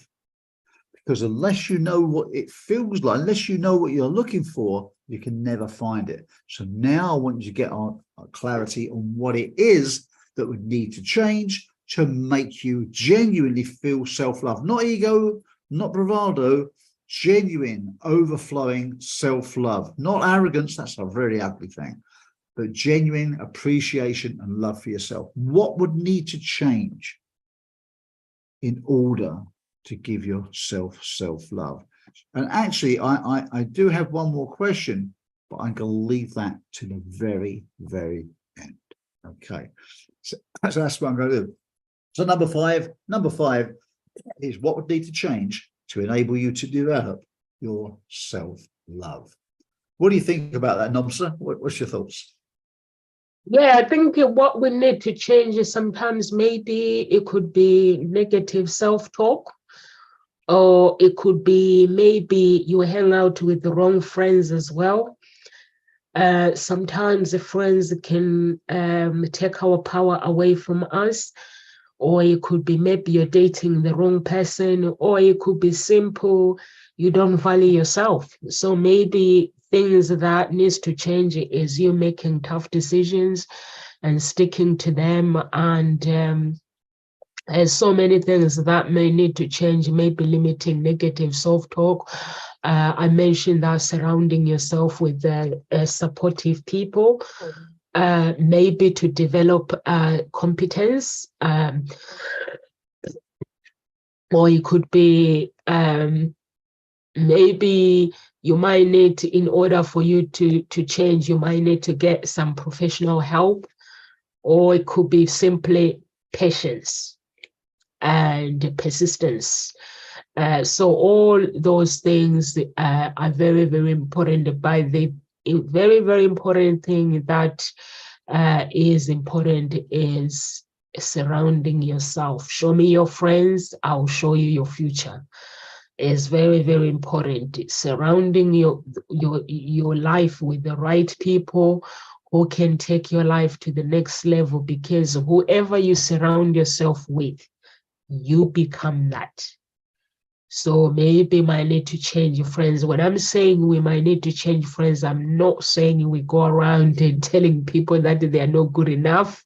Because unless you know what it feels like, unless you know what you're looking for, you can never find it. So now I want you to get on clarity on what it is that would need to change to make you genuinely feel self-love. Not ego, not bravado, genuine, overflowing self-love. Not arrogance, that's a very ugly thing, but genuine appreciation and love for yourself. What would need to change in order to give yourself self-love? And actually, I do have one more question, but I'm going to leave that to the very, very end. Okay, so that's what I'm going to do. So number five is what would need to change to enable you to develop your self-love. What do you think about that, Nomsa? What's your thoughts? Yeah, I think what we need to change is sometimes maybe it could be negative self-talk, or it could be maybe you hang out with the wrong friends as well. Sometimes the friends can take our power away from us, or it could be maybe you're dating the wrong person, or it could be simple, you don't value yourself. So maybe things that needs to change is you making tough decisions and sticking to them. And there's so many things that may need to change, maybe limiting negative self-talk. I mentioned that surrounding yourself with supportive people, maybe to develop competence, or it could be maybe you might need, in order for you to change, you might need to get some professional help, or it could be simply patience and persistence. So all those things are very, very important. But the very, very important thing that is important is surrounding yourself. Show me your friends, I'll show you your future. Is very, very important. Surrounding your life with the right people who can take your life to the next level, because whoever you surround yourself with, you become that. So maybe might need to change friends. When I'm saying we might need to change friends, I'm not saying we go around and telling people that they are not good enough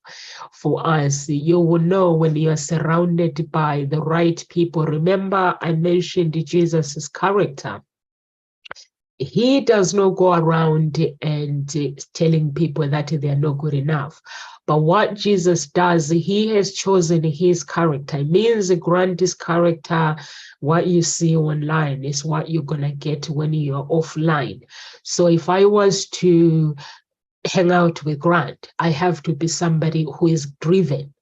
for us. You will know when you are surrounded by the right people. Remember, I mentioned Jesus's character. He does not go around and telling people that they are not good enough. But what Jesus does, he has chosen his character. It means Grant's character, what you see online is what you're going to get when you're offline. So if I was to hang out with Grant, I have to be somebody who is driven.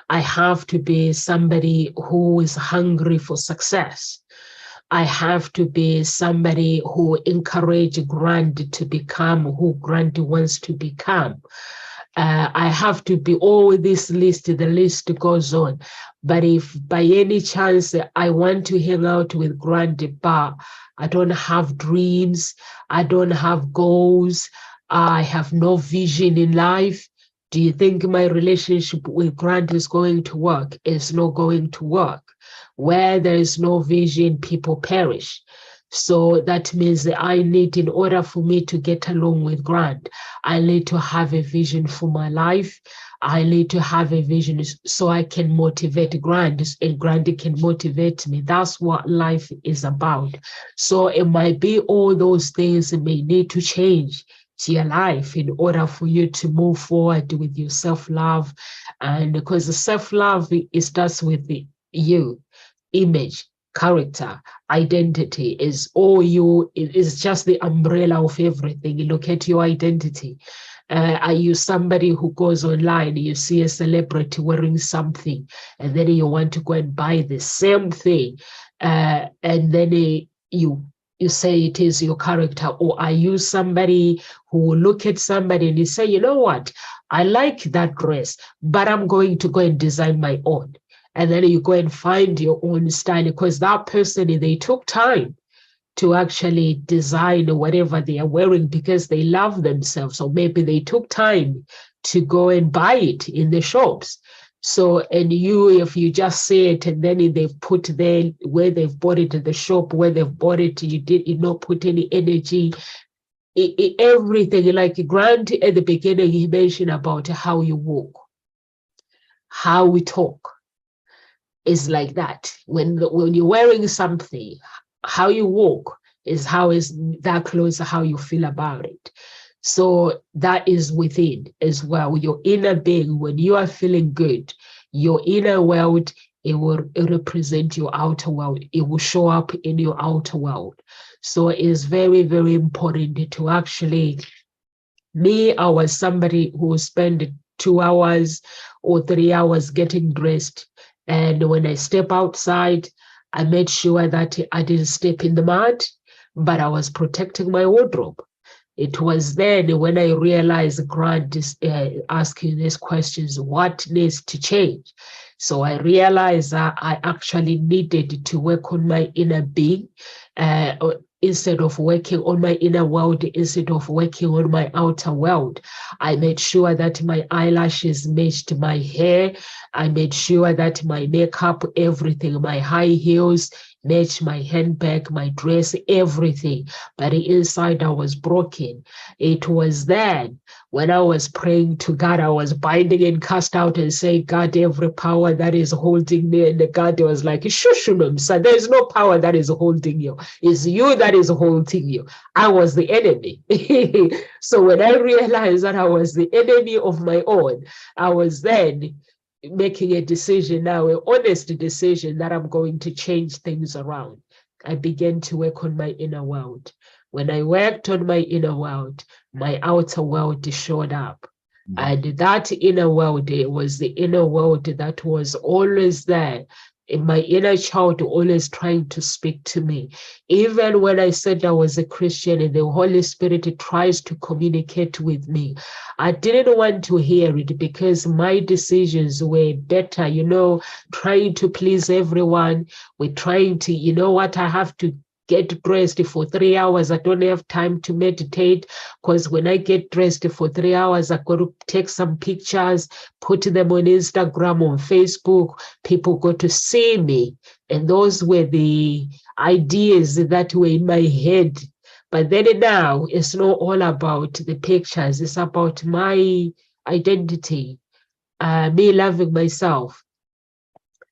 I have to be somebody who is hungry for success. I have to be somebody who encourage Grant to become who Grant wants to become. I have to be all this list, the list goes on. But if by any chance I want to hang out with Grant, but I don't have dreams, I don't have goals, I have no vision in life, do you think my relationship with Grant is going to work? It's not going to work. Where there is no vision, people perish. So that means that I need, in order for me to get along with Grant, I need to have a vision for my life. I need to have a vision so I can motivate Grant, and Grant can motivate me. That's what life is about. So it might be all those things that may need to change to your life in order for you to move forward with your self-love. And because the self-love, it starts with you, image, character, identity is all you. It is just the umbrella of everything. You look at your identity. Are you somebody who goes online, you see a celebrity wearing something, and then you want to go and buy the same thing, and then you say it is your character? Or are you somebody who will look at somebody and you say, you know what, I like that dress, but I'm going to go and design my own. And then you go and find your own style, because that person, they took time to actually design whatever they are wearing because they love themselves. Or maybe they took time to go and buy it in the shops. So, and you, if you just see it and then they've put there where they've bought it in the shop, where they've bought it, you not put any energy, everything. Like Grant at the beginning, he mentioned about how you walk, how we talk. Is like that. When you're wearing something, how you walk is how is that close to how you feel about it. So that is within as well. Your inner being, when you are feeling good, your inner world, it will represent your outer world. It will show up in your outer world. So it is very, very important to actually, I was somebody who spent 2 hours or 3 hours getting dressed. And when I step outside, I made sure that I didn't step in the mud, but I was protecting my wardrobe. It was then when I realized Grant is asking these questions, what needs to change? So I realized that I actually needed to work on my inner being, instead of working on my inner world, instead of working on my outer world. I made sure that my eyelashes matched my hair. I made sure that my makeup, everything, my high heels matched my handbag, my dress, everything. But inside I was broken. It was then when I was praying to God, I was binding and cast out and saying, God, every power that is holding me. And the God was like, shushunum, so there's no power that is holding you. It's you that is holding you. I was the enemy. So when I realized that I was the enemy of my own, I was then making a decision now, an honest decision that I'm going to change things around. I began to work on my inner world. When I worked on my inner world, my outer world showed up. And that inner world, it was the inner world that was always there. In my inner child always trying to speak to me. Even when I said I was a Christian and the Holy Spirit tries to communicate with me, I didn't want to hear it because my decisions were better, trying to please everyone. We're trying to, I have to get dressed for 3 hours. I don't have time to meditate, because when I get dressed for 3 hours, I've got to take some pictures, put them on Instagram, on Facebook. People got to see me. And those were the ideas that were in my head. But then now it's not all about the pictures. It's about my identity, me loving myself.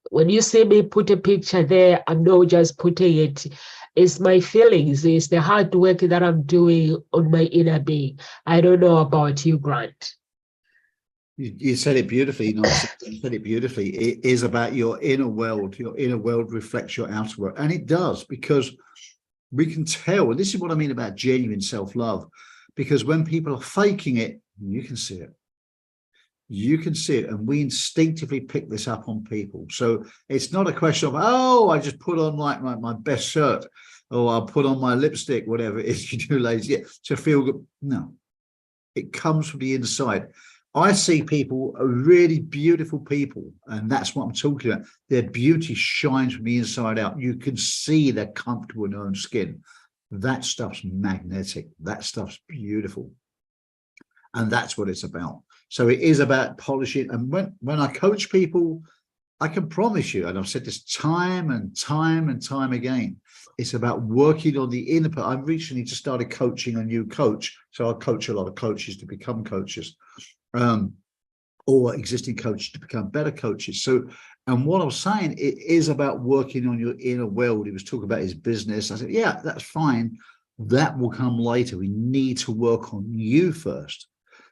When you see me put a picture there, I'm not just putting it. It's my feelings. It's the hard work that I'm doing on my inner being. I don't know about you, Grant. You said it beautifully, Nancy. You said it beautifully. It is about your inner world. Your inner world reflects your outer world. And it does, because we can tell, and this is what I mean about genuine self-love, because when people are faking it, you can see it. You can see it, and we instinctively pick this up on people. So it's not a question of, oh, I just put on like my best shirt, or I'll put on my lipstick, whatever it is you do, ladies, yeah, to feel good. No, it comes from the inside. I see people, really beautiful people, and that's what I'm talking about. Their beauty shines from the inside out. You can see they're comfortable in their own skin. That stuff's magnetic. That stuff's beautiful. And that's what it's about. So it is about polishing. And when I coach people, I can promise you, and I've said this time and time and time again, it's about working on the inner part. I've recently just started coaching a new coach. So I coach a lot of coaches to become coaches. Or existing coaches to become better coaches. So, and what I was saying, it is about working on your inner world. He was talking about his business. I said, yeah, that's fine. That will come later. We need to work on you first,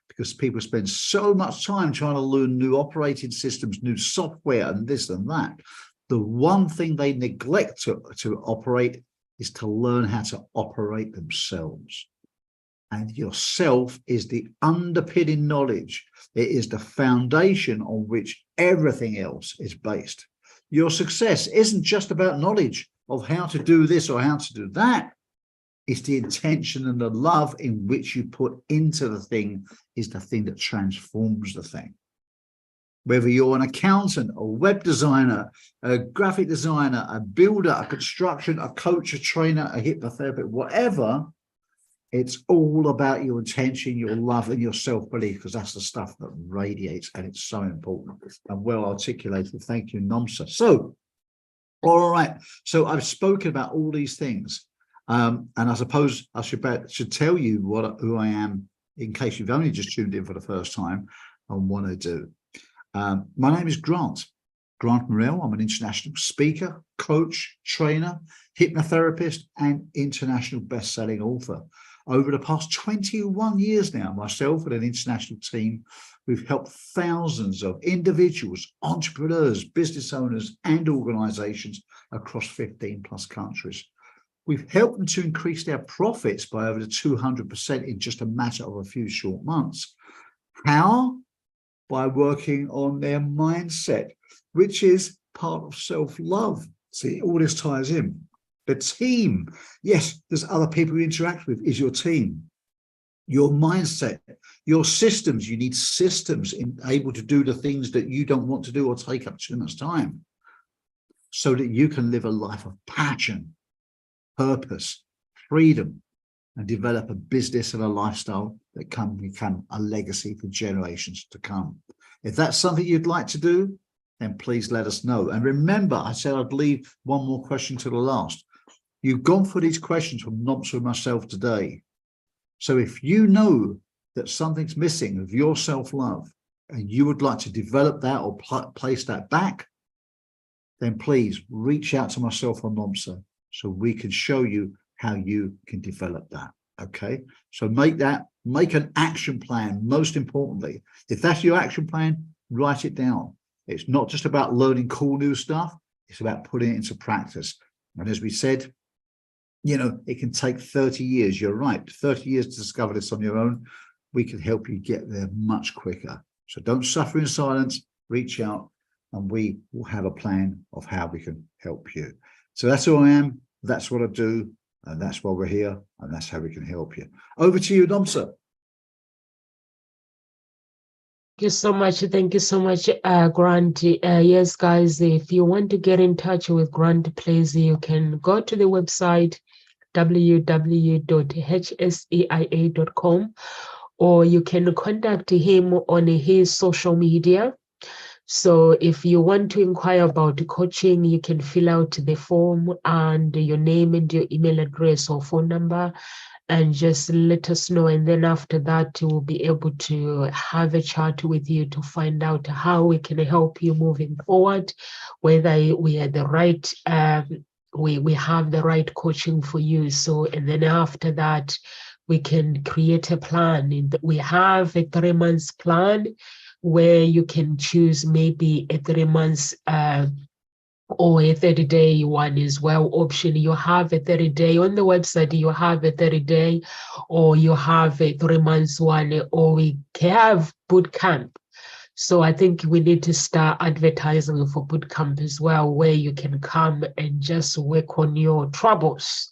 because people spend so much time trying to learn new operating systems, new software, and this and that. The one thing they neglect to operate is to learn how to operate themselves. And yourself is the underpinning knowledge. It is the foundation on which everything else is based. Your success isn't just about knowledge of how to do this or how to do that. It's the intention and the love in which you put into the thing is the thing that transforms the thing. Whether you're an accountant, a web designer, a graphic designer, a builder, a construction, a coach, a trainer, a hypnotherapist, whatever, it's all about your intention, your love, and your self-belief, because that's the stuff that radiates, and it's so important and well articulated. Thank you, Nomsa. So, all right. So I've spoken about all these things, and I suppose I should tell you who I am in case you've only just tuned in for the first time and what I do. My name is Grant Morrell. I'm an international speaker, coach, trainer, hypnotherapist, and international best-selling author. Over the past 21 years now, myself and an international team, we've helped thousands of individuals, entrepreneurs, business owners, and organizations across 15 plus countries. We've helped them to increase their profits by over 200% in just a matter of a few short months. How? By working on their mindset, which is part of self-love. See, all this ties in. The team, yes, there's other people you interact with, is your team. Your mindset, your systems. You need systems able to do the things that you don't want to do or take up too much time, so that you can live a life of passion, purpose, freedom, and develop a business and a lifestyle that can become a legacy for generations to come. If that's something you'd like to do, then please let us know. And remember, I said I'd leave one more question to the last. You've gone for these questions from Nomsa and myself today. So if you know that something's missing of your self-love and you would like to develop that or place that back, then please reach out to myself or Nomsa so we can show you how you can develop that. Okay, so make an action plan. Most importantly, if that's your action plan, write it down. It's not just about learning cool new stuff, it's about putting it into practice. And as we said, you know, it can take 30 years. You're right, 30 years to discover this on your own. We can help you get there much quicker. So don't suffer in silence, reach out, and we will have a plan of how we can help you. So that's who I am, that's what I do, and that's why we're here, and that's how we can help you. Over to you, Nomsa. Thank you so much. Thank you so much, Grant. Yes, guys, if you want to get in touch with Grant, please, you can go to the website www.hseia.com, or you can contact him on his social media. So if you want to inquire about coaching, you can fill out the form and your name and your email address or phone number, and just let us know. And then after that, we'll be able to have a chat with you to find out how we can help you moving forward, whether we are the right, we have the right coaching for you. So, and then after that, we can create a plan. We have a 3 months plan where you can choose maybe a 3 months or a 30-day one as well option. You have a 30-day on the website, you have a 30-day, or you have a 3 months one, or we have boot camp. So I think we need to start advertising for boot camp as well, where you can come and just work on your troubles,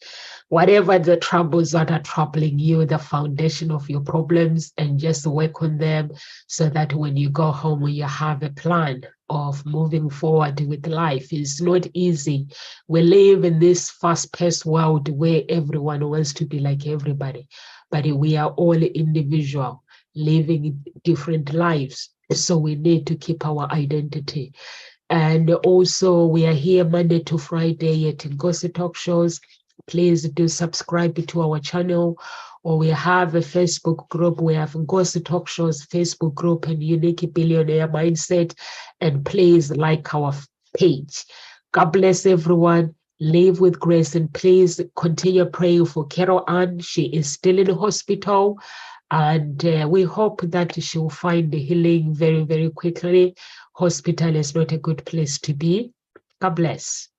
whatever the troubles that are troubling you, the foundation of your problems, and just work on them so that when you go home, you have a plan of moving forward with life. It's not easy. We live in this fast-paced world where everyone wants to be like everybody, but we are all individual, living different lives. So we need to keep our identity. And also we are here Monday to Friday at Ngozi Talk Shows. Please do subscribe to our channel, or we have a Facebook group. We have Ngozi Talk Shows Facebook group and Unique Billionaire Mindset. And please like our page. God bless everyone. Live with grace, and please continue praying for Carol Ann. She is still in the hospital, and we hope that she will find the healing very, very quickly. Hospital is not a good place to be. God bless.